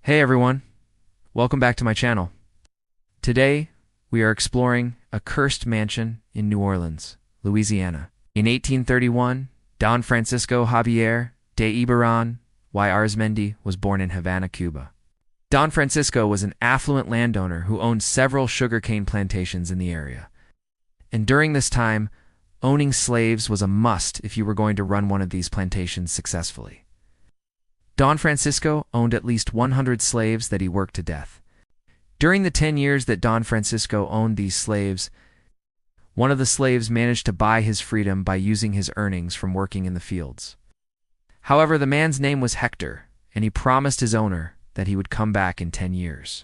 Hey everyone, welcome back to my channel. Today, we are exploring a cursed mansion in New Orleans, Louisiana. In 1831, Don Francisco Javier de Ibarran y Arizmendi was born in Havana, Cuba. Don Francisco was an affluent landowner who owned several sugarcane plantations in the area. And during this time, owning slaves was a must if you were going to run one of these plantations successfully. Don Francisco owned at least 100 slaves that he worked to death. During the 10 years that Don Francisco owned these slaves, one of the slaves managed to buy his freedom by using his earnings from working in the fields. However, the man's name was Hector, and he promised his owner that he would come back in 10 years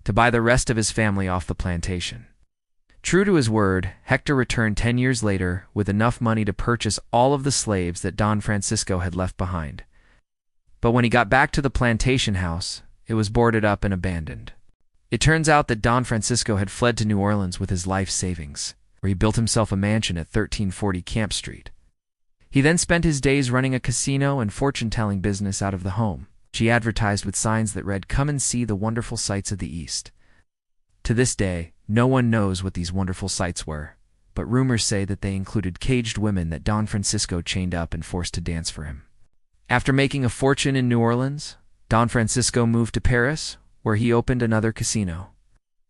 to buy the rest of his family off the plantation. True to his word, Hector returned 10 years later with enough money to purchase all of the slaves that Don Francisco had left behind. But when he got back to the plantation house, it was boarded up and abandoned. It turns out that Don Francisco had fled to New Orleans with his life savings, where he built himself a mansion at 1340 Camp Street. He then spent his days running a casino and fortune-telling business out of the home. She advertised with signs that read, "Come and see the wonderful sights of the East." To this day, no one knows what these wonderful sights were, but rumors say that they included caged women that Don Francisco chained up and forced to dance for him. After making a fortune in New Orleans, Don Francisco moved to Paris, where he opened another casino.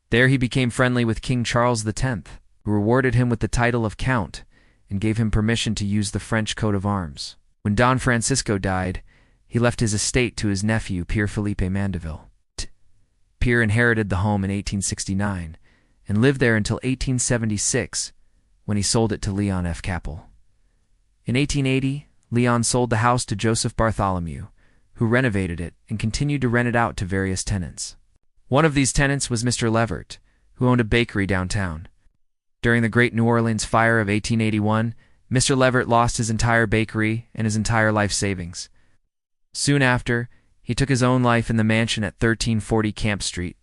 There he became friendly with King Charles X, who rewarded him with the title of Count and gave him permission to use the French coat of arms. When Don Francisco died, he left his estate to his nephew, Pierre Philippe Mandeville. Pierre inherited the home in 1869 and lived there until 1876, when he sold it to Leon F. Capel. In 1880, Leon sold the house to Joseph Bartholomew, who renovated it and continued to rent it out to various tenants. One of these tenants was Mr. Levert, who owned a bakery downtown. During the Great New Orleans Fire of 1881, Mr. Levert lost his entire bakery and his entire life savings. Soon after, he took his own life in the mansion at 1340 Camp Street.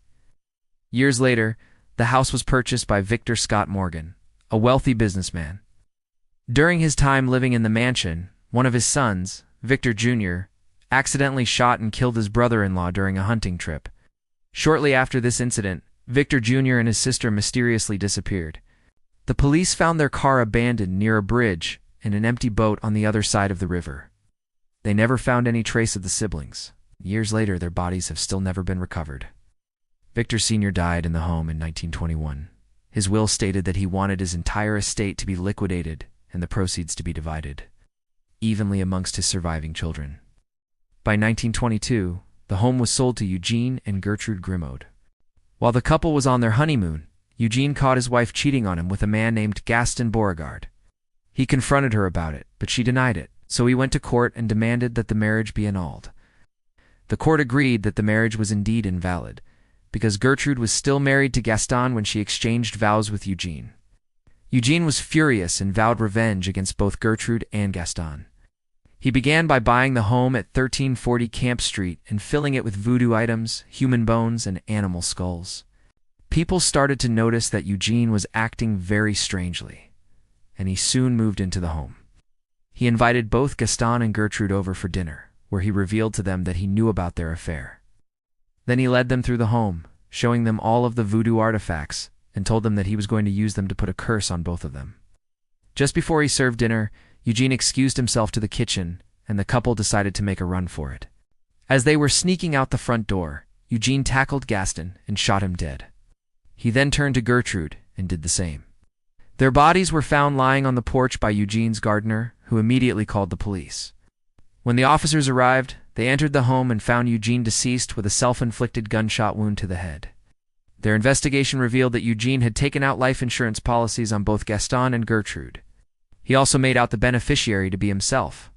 Years later, the house was purchased by Victor Scott Morgan, a wealthy businessman. During his time living in the mansion, one of his sons, Victor Jr., accidentally shot and killed his brother-in-law during a hunting trip. Shortly after this incident, Victor Jr. and his sister mysteriously disappeared. The police found their car abandoned near a bridge and an empty boat on the other side of the river. They never found any trace of the siblings. Years later, their bodies have still never been recovered. Victor Sr. died in the home in 1921. His will stated that he wanted his entire estate to be liquidated and the proceeds to be divided evenly amongst his surviving children. By 1922, the home was sold to Eugene and Gertrude Grimaud. While the couple was on their honeymoon, Eugene caught his wife cheating on him with a man named Gaston Beauregard. He confronted her about it, but she denied it, so he went to court and demanded that the marriage be annulled. The court agreed that the marriage was indeed invalid, because Gertrude was still married to Gaston when she exchanged vows with Eugene. Eugene was furious and vowed revenge against both Gertrude and Gaston. He began by buying the home at 1340 Camp Street and filling it with voodoo items, human bones, and animal skulls. People started to notice that Eugene was acting very strangely, and he soon moved into the home. He invited both Gaston and Gertrude over for dinner, where he revealed to them that he knew about their affair. Then he led them through the home, showing them all of the voodoo artifacts, and told them that he was going to use them to put a curse on both of them. Just before he served dinner, Eugene excused himself to the kitchen, and the couple decided to make a run for it. As they were sneaking out the front door, Eugene tackled Gaston and shot him dead. He then turned to Gertrude and did the same. Their bodies were found lying on the porch by Eugene's gardener, who immediately called the police. When the officers arrived, they entered the home and found Eugene deceased with a self-inflicted gunshot wound to the head. Their investigation revealed that Eugene had taken out life insurance policies on both Gaston and Gertrude. He also made out the beneficiary to be himself.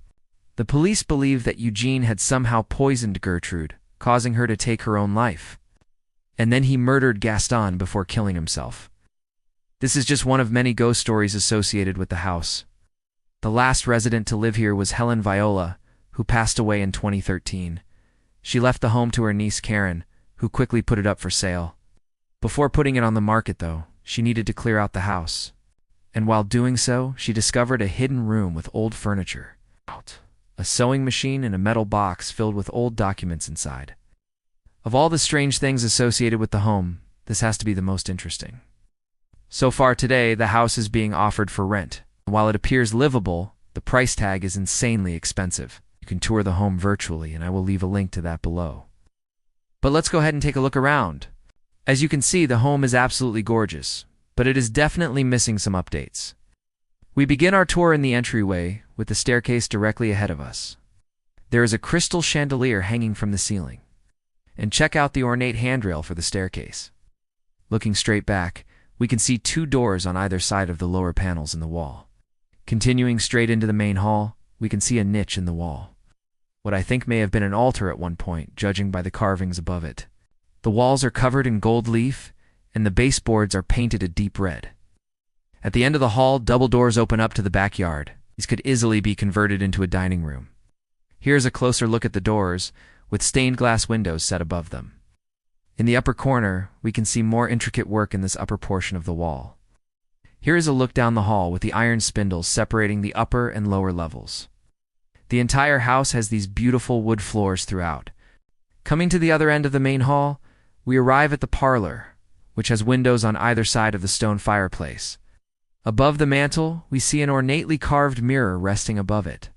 The police believed that Eugene had somehow poisoned Gertrude, causing her to take her own life. And then he murdered Gaston before killing himself. This is just one of many ghost stories associated with the house. The last resident to live here was Helen Viola, who passed away in 2013. She left the home to her niece Karen, who quickly put it up for sale. Before putting it on the market, though, she needed to clear out the house. And while doing so, she discovered a hidden room with old furniture, a sewing machine and a metal box filled with old documents inside. Of all the strange things associated with the home, this has to be the most interesting. So far today, the house is being offered for rent. While it appears livable, the price tag is insanely expensive. You can tour the home virtually, and I will leave a link to that below. But let's go ahead and take a look around. As you can see, the home is absolutely gorgeous, but it is definitely missing some updates. We begin our tour in the entryway with the staircase directly ahead of us. There is a crystal chandelier hanging from the ceiling. And check out the ornate handrail for the staircase. Looking straight back, we can see 2 doors on either side of the lower panels in the wall. Continuing straight into the main hall, we can see a niche in the wall. What I think may have been an altar at one point, judging by the carvings above it. The walls are covered in gold leaf, and the baseboards are painted a deep red. At the end of the hall, double doors open up to the backyard. These could easily be converted into a dining room. Here's a closer look at the doors, with stained glass windows set above them. In the upper corner, we can see more intricate work in this upper portion of the wall. Here is a look down the hall with the iron spindles separating the upper and lower levels. The entire house has these beautiful wood floors throughout. Coming to the other end of the main hall, we arrive at the parlor, which has windows on either side of the stone fireplace. Above the mantel, we see an ornately carved mirror resting above it.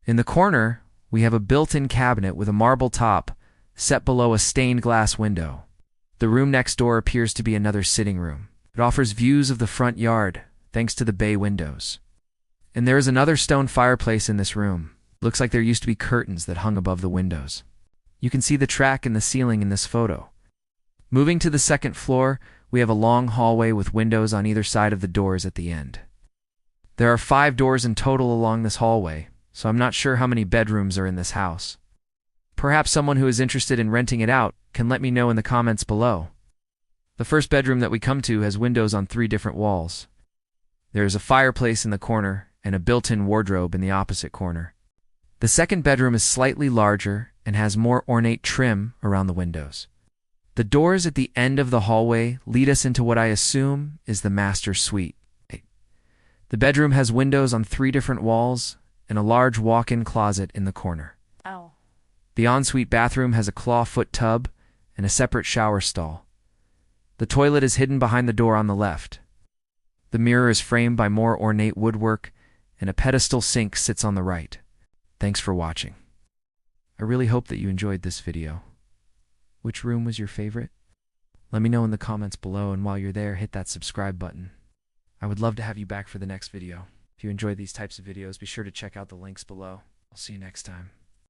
In the corner, we have a built-in cabinet with a marble top set below a stained glass window. The room next door appears to be another sitting room. It offers views of the front yard, thanks to the bay windows. And there is another stone fireplace in this room. Looks like there used to be curtains that hung above the windows. You can see the track in the ceiling in this photo. Moving to the second floor, we have a long hallway with windows on either side of the doors at the end. There are 5 doors in total along this hallway, so I'm not sure how many bedrooms are in this house. Perhaps someone who is interested in renting it out can let me know in the comments below. The first bedroom that we come to has windows on 3 different walls. There is a fireplace in the corner and a built-in wardrobe in the opposite corner. The second bedroom is slightly larger and has more ornate trim around the windows. The doors at the end of the hallway lead us into what I assume is the master suite. The bedroom has windows on 3 different walls and a large walk-in closet in the corner. Ow. The ensuite bathroom has a clawfoot tub and a separate shower stall. The toilet is hidden behind the door on the left. The mirror is framed by more ornate woodwork, and a pedestal sink sits on the right. Thanks for watching. I really hope that you enjoyed this video. Which room was your favorite? Let me know in the comments below, and while you're there, hit that subscribe button. I would love to have you back for the next video. If you enjoy these types of videos, be sure to check out the links below. I'll see you next time.